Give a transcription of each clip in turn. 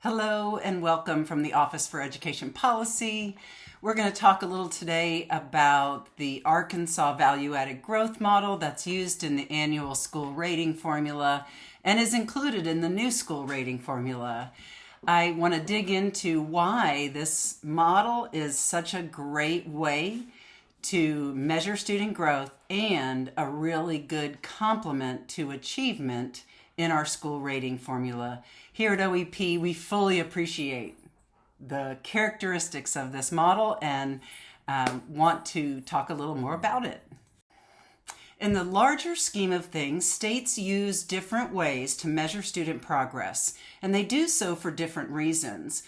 Hello and welcome from the Office for Education Policy. We're going to talk a little today about the Arkansas Value-Added Growth Model that's used in the annual school rating formula and is included in the new school rating formula. I want to dig into why this model is such a great way to measure student growth and a really good complement to achievement in our school rating formula. Here at OEP, we fully appreciate the characteristics of this model and want to talk a little more about it. In the larger scheme of things, states use different ways to measure student progress, and they do so for different reasons.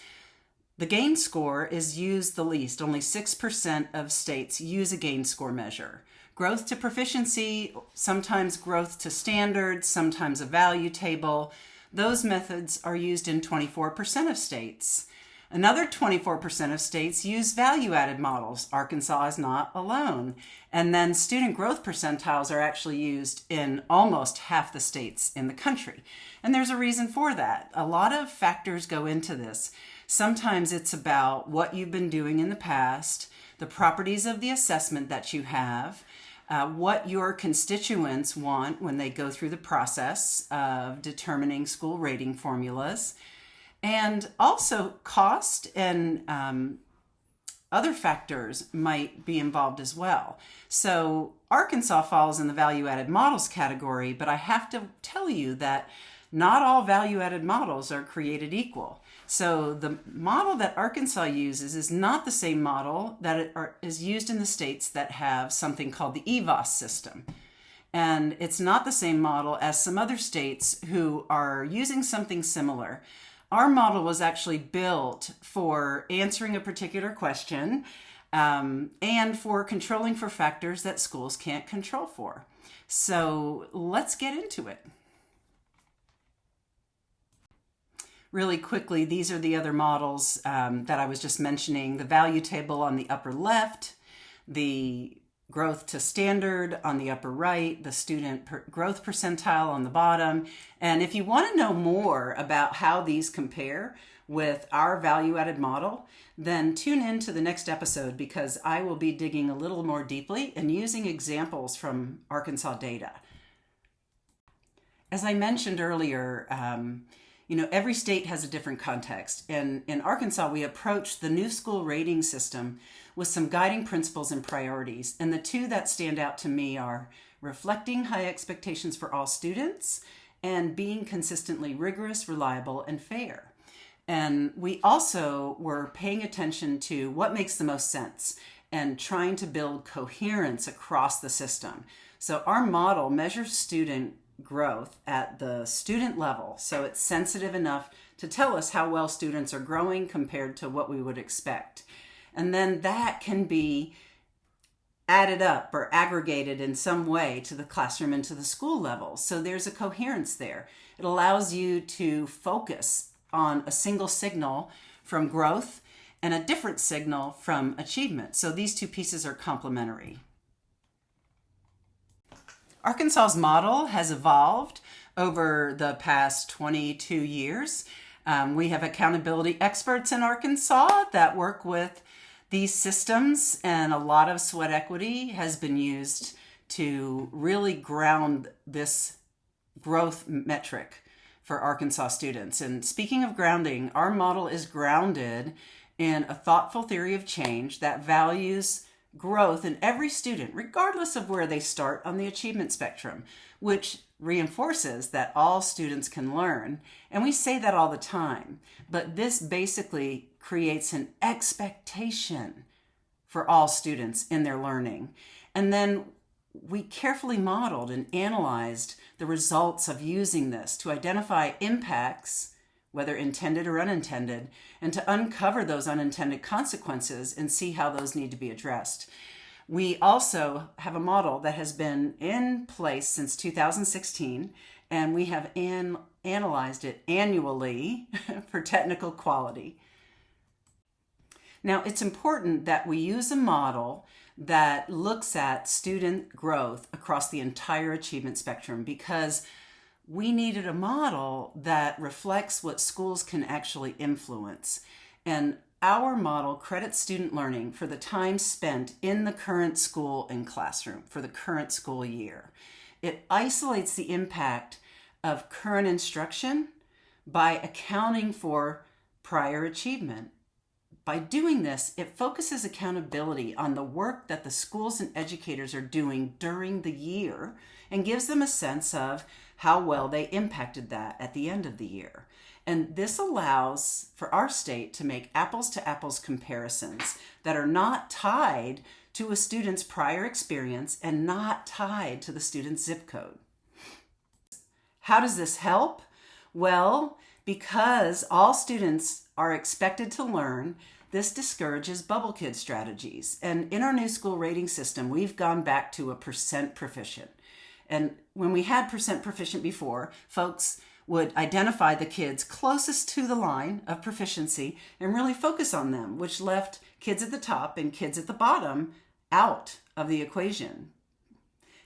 The GAIN score is used the least. Only 6% of states use a GAIN score measure. Growth to proficiency, sometimes growth to standard, sometimes a value table. Those methods are used in 24% of states. Another 24% of states use value-added models. Arkansas is not alone. And then student growth percentiles are actually used in almost half the states in the country. And there's a reason for that. A lot of factors go into this. Sometimes it's about what you've been doing in the past, the properties of the assessment that you have, what your constituents want when they go through the process of determining school rating formulas, and also cost and other factors might be involved as well. So Arkansas falls in the value-added models category, but I have to tell you that not all value-added models are created equal. So the model that Arkansas uses is not the same model that is used in the states that have something called the EVOS system. And it's not the same model as some other states who are using something similar. Our model was actually built for answering a particular question and for controlling for factors that schools can't control for. So let's get into it. Really quickly, these are the other models that I was just mentioning. The value table on the upper left, the growth to standard on the upper right, the student growth percentile on the bottom. And if you want to know more about how these compare with our value-added model, then tune in to the next episode because I will be digging a little more deeply and using examples from Arkansas data. As I mentioned earlier, every state has a different context. And in Arkansas, we approach the new school rating system with some guiding principles and priorities. And the two that stand out to me are reflecting high expectations for all students and being consistently rigorous, reliable, and fair. And we also were paying attention to what makes the most sense and trying to build coherence across the system. So our model measures student growth at the student level, so it's sensitive enough to tell us how well students are growing compared to what we would expect. And then that can be added up or aggregated in some way to the classroom and to the school level. So there's a coherence there. It allows you to focus on a single signal from growth and a different signal from achievement. So these two pieces are complementary. Arkansas's model has evolved over the past 22 years. We have accountability experts in Arkansas that work with these systems, and a lot of sweat equity has been used to really ground this growth metric for Arkansas students. And speaking of grounding, our model is grounded in a thoughtful theory of change that values growth in every student, regardless of where they start on the achievement spectrum, which reinforces that all students can learn. And we say that all the time, but this basically creates an expectation for all students in their learning. And then we carefully modeled and analyzed the results of using this to identify impacts, whether intended or unintended, and to uncover those unintended consequences and see how those need to be addressed. We also have a model that has been in place since 2016, and we have analyzed it annually for technical quality. Now, it's important that we use a model that looks at student growth across the entire achievement spectrum, because we needed a model that reflects what schools can actually influence. And our model credits student learning for the time spent in the current school and classroom for the current school year. It isolates the impact of current instruction by accounting for prior achievement. By doing this, it focuses accountability on the work that the schools and educators are doing during the year and gives them a sense of how well they impacted that at the end of the year. And this allows for our state to make apples to apples comparisons that are not tied to a student's prior experience and not tied to the student's zip code. How does this help? Well, because all students are expected to learn, this discourages bubble kid strategies. And in our new school rating system, we've gone back to a percent proficient. And when we had percent proficient before, folks would identify the kids closest to the line of proficiency and really focus on them, which left kids at the top and kids at the bottom out of the equation.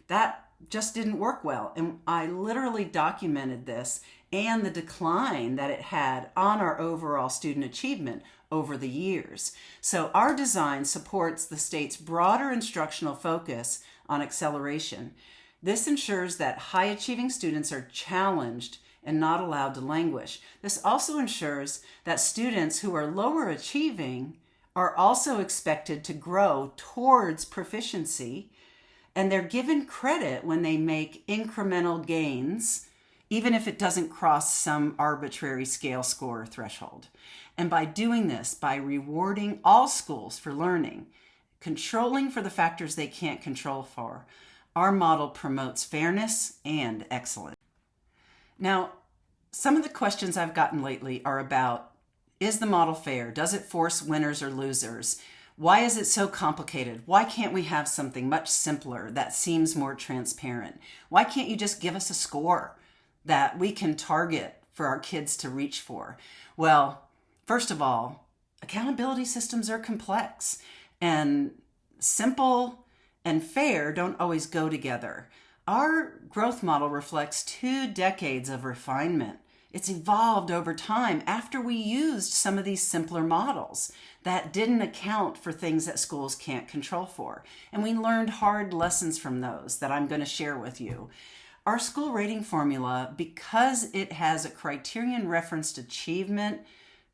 That just didn't work well. And I literally documented this and the decline that it had on our overall student achievement over the years. So our design supports the state's broader instructional focus on acceleration. This ensures that high-achieving students are challenged and not allowed to languish. This also ensures that students who are lower achieving are also expected to grow towards proficiency, and they're given credit when they make incremental gains, even if it doesn't cross some arbitrary scale score threshold. And by doing this, by rewarding all schools for learning, controlling for the factors they can't control for, our model promotes fairness and excellence. Now, some of the questions I've gotten lately are about, is the model fair? Does it force winners or losers? Why is it so complicated? Why can't we have something much simpler that seems more transparent? Why can't you just give us a score that we can target for our kids to reach for? Well, first of all, accountability systems are complex, and simple and fair don't always go together. Our growth model reflects 2 decades of refinement. It's evolved over time after we used some of these simpler models that didn't account for things that schools can't control for. And we learned hard lessons from those that I'm going to share with you. Our school rating formula, because it has a criterion referenced achievement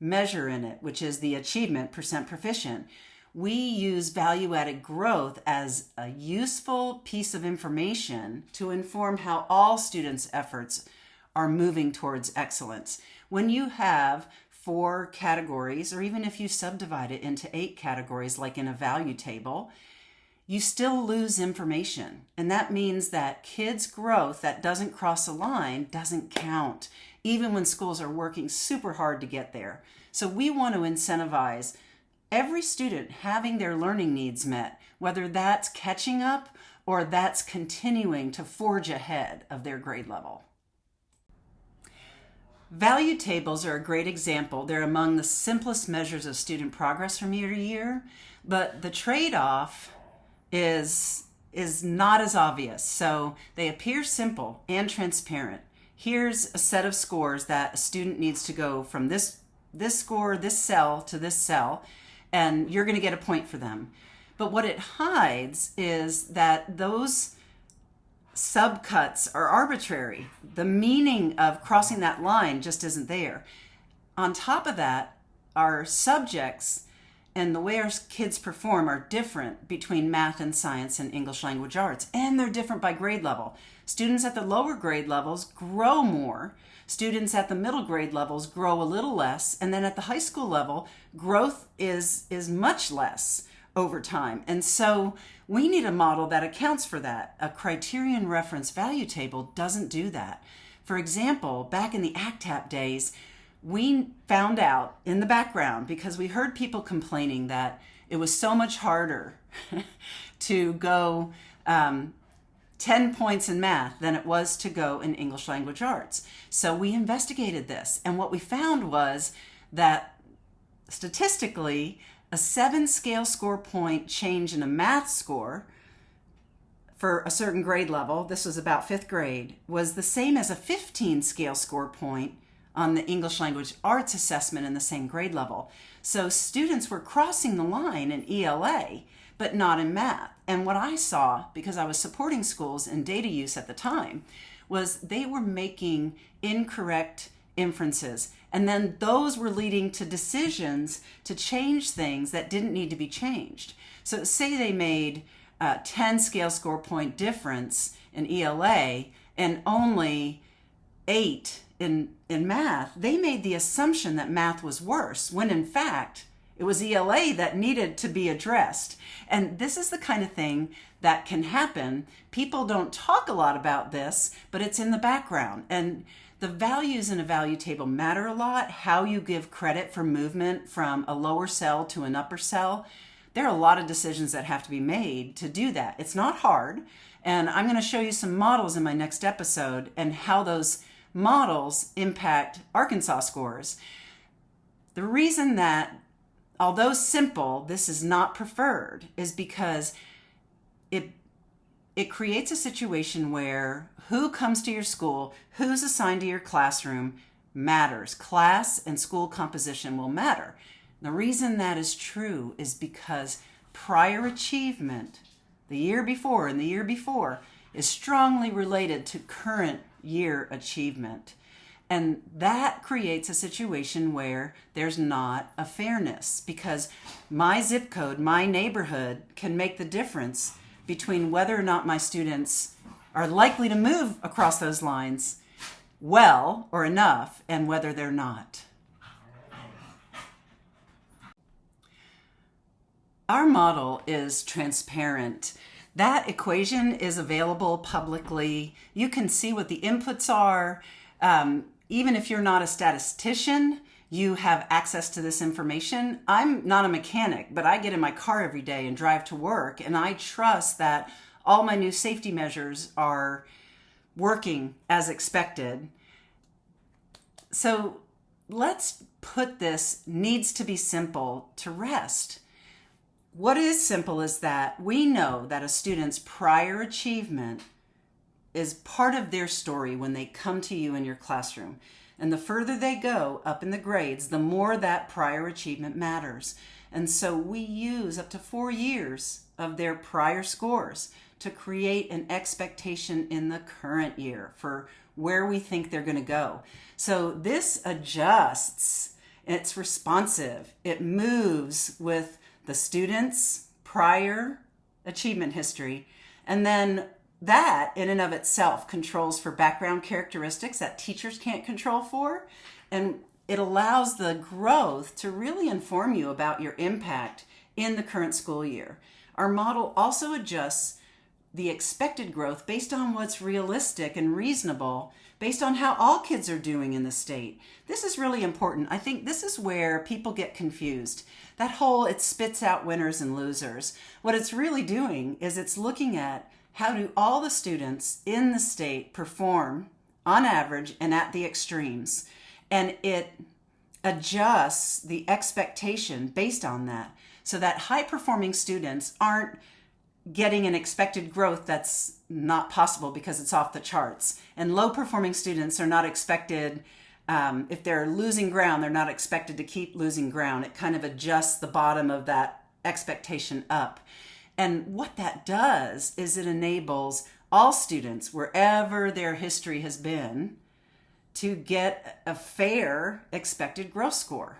measure in it, which is the achievement percent proficient, we use value-added growth as a useful piece of information to inform how all students' efforts are moving towards excellence. When you have 4 categories, or even if you subdivide it into 8 categories, like in a value table, you still lose information. And that means that kids' growth that doesn't cross a line doesn't count, even when schools are working super hard to get there. So we want to incentivize every student having their learning needs met, whether that's catching up or that's continuing to forge ahead of their grade level. Value tables are a great example. They're among the simplest measures of student progress from year to year, but the trade-off is not as obvious. So they appear simple and transparent. Here's a set of scores that a student needs to go from this score, this cell to this cell, and you're going to get a point for them. But what it hides is that those subcuts are arbitrary. The meaning of crossing that line just isn't there. On top of that, our subjects and the way our kids perform are different between math and science and English language arts, and they're different by grade level. Students at the lower grade levels grow more. Students at the middle grade levels grow a little less, and then at the high school level, growth is much less over time. And so we need a model that accounts for that. A criterion reference value table doesn't do that. For example, back in the ACTAP days, we found out in the background, because we heard people complaining that it was so much harder to go 10 points in math than it was to go in English language arts. So we investigated this, and what we found was that statistically, a 7 scale score point change in a math score for a certain grade level, this was about 5th grade, was the same as a 15 scale score point on the English Language Arts assessment in the same grade level. So students were crossing the line in ELA, but not in math. And what I saw, because I was supporting schools in data use at the time, was they were making incorrect inferences. And then those were leading to decisions to change things that didn't need to be changed. So say they made a 10 scale score point difference in ELA and only 8 in math, they made the assumption that math was worse, when in fact, it was ELA that needed to be addressed. And this is the kind of thing that can happen. People don't talk a lot about this, but it's in the background. And the values in a value table matter a lot. How you give credit for movement from a lower cell to an upper cell. There are a lot of decisions that have to be made to do that. It's not hard. And I'm going to show you some models in my next episode and how those models impact Arkansas scores. The reason that, although simple, this is not preferred is because it creates a situation where who comes to your school, who's assigned to your classroom matters. Class and school composition will matter. The reason that is true is because prior achievement, the year before and the year before, is strongly related to current year achievement. And that creates a situation where there's not a fairness, because my zip code, my neighborhood can make the difference between whether or not my students are likely to move across those lines well or enough and whether they're not. Our model is transparent. That equation is available publicly. You can see what the inputs are. Even if you're not a statistician, you have access to this information. I'm not a mechanic, but I get in my car every day and drive to work, and I trust that all my new safety measures are working as expected. So let's put this needs to be simple to rest. What is simple is that we know that a student's prior achievement is part of their story when they come to you in your classroom. And the further they go up in the grades, the more that prior achievement matters. And so we use up to 4 years of their prior scores to create an expectation in the current year for where we think they're going to go. So this adjusts, it's responsive, it moves with the student's prior achievement history, and then that in and of itself controls for background characteristics that teachers can't control for, and it allows the growth to really inform you about your impact in the current school year. Our model also adjusts the expected growth based on what's realistic and reasonable, based on how all kids are doing in the state. This is really important. I think this is where people get confused. That whole it spits out winners and losers. What it's really doing is it's looking at how do all the students in the state perform on average and at the extremes. And it adjusts the expectation based on that so that high-performing students aren't getting an expected growth that's not possible because it's off the charts. And low-performing students are not expected, if they're losing ground, they're not expected to keep losing ground. It kind of adjusts the bottom of that expectation up. And what that does is it enables all students, wherever their history has been, to get a fair expected growth score.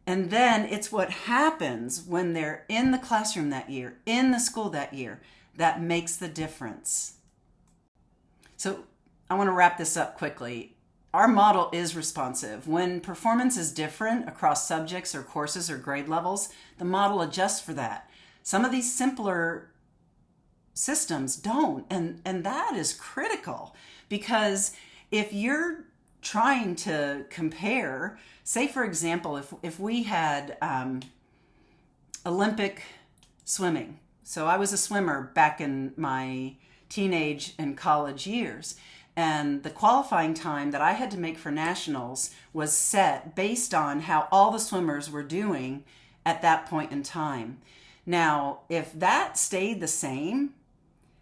And then it's what happens when they're in the classroom that year, in the school that year, that makes the difference. So I want to wrap this up quickly. Our model is responsive. When performance is different across subjects or courses or grade levels, the model adjusts for that. Some of these simpler systems don't, and that is critical, because if you're trying to compare, say for example, if we had Olympic swimming. So I was a swimmer back in my teenage and college years, and the qualifying time that I had to make for nationals was set based on how all the swimmers were doing at that point in time. Now, if that stayed the same,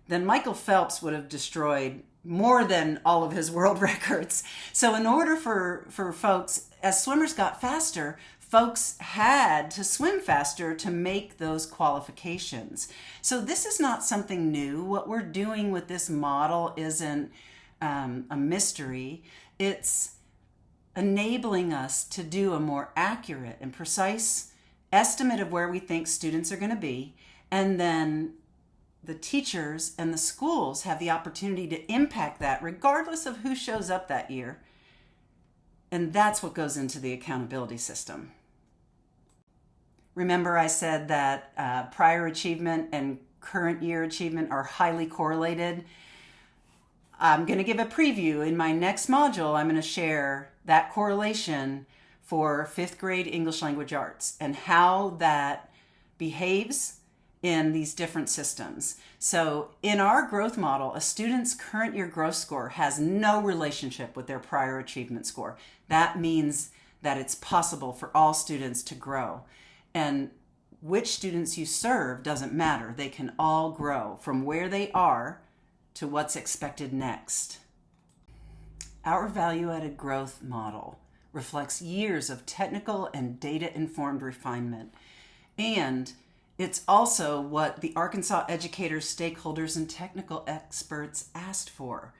then Michael Phelps would have destroyed more than all of his world records. So in order for folks, as swimmers got faster, folks had to swim faster to make those qualifications. So this is not something new. What we're doing with this model isn't a mystery. It's enabling us to do a more accurate and precise estimate of where we think students are going to be, and then the teachers and the schools have the opportunity to impact that regardless of who shows up that year. And that's what goes into the accountability system. Remember I said that prior achievement and current year achievement are highly correlated. I'm going to give a preview. In my next module, I'm going to share that correlation for fifth grade English language arts and how that behaves in these different systems. So in our growth model, a student's current year growth score has no relationship with their prior achievement score. That means that it's possible for all students to grow. And which students you serve doesn't matter. They can all grow from where they are to what's expected next. Our value-added growth model reflects years of technical and data-informed refinement. And it's also what the Arkansas educators, stakeholders, and technical experts asked for.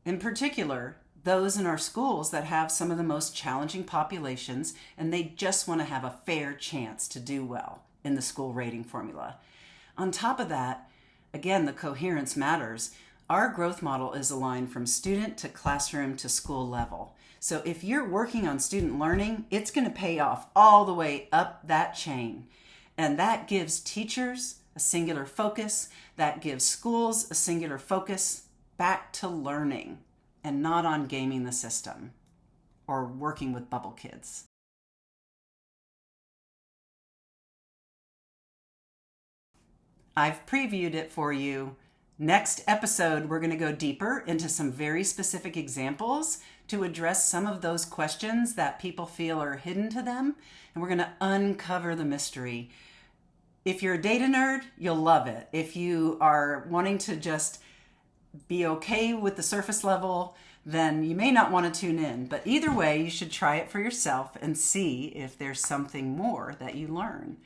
In particular, those in our schools that have some of the most challenging populations, and they just want to have a fair chance to do well in the school rating formula. On top of that, again, the coherence matters. Our growth model is aligned from student to classroom to school level. So if you're working on student learning, it's going to pay off all the way up that chain. And that gives teachers a singular focus. That gives schools a singular focus back to learning and not on gaming the system or working with bubble kids. I've previewed it for you. Next episode, we're going to go deeper into some very specific examples to address some of those questions that people feel are hidden to them, and we're going to uncover the mystery. If you're a data nerd, you'll love it. If you are wanting to just be okay with the surface level, then you may not want to tune in. But either way, you should try it for yourself and see if there's something more that you learn.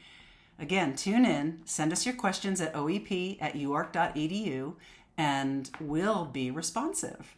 Again, tune in, send us your questions at oep@uark.edu, and we'll be responsive.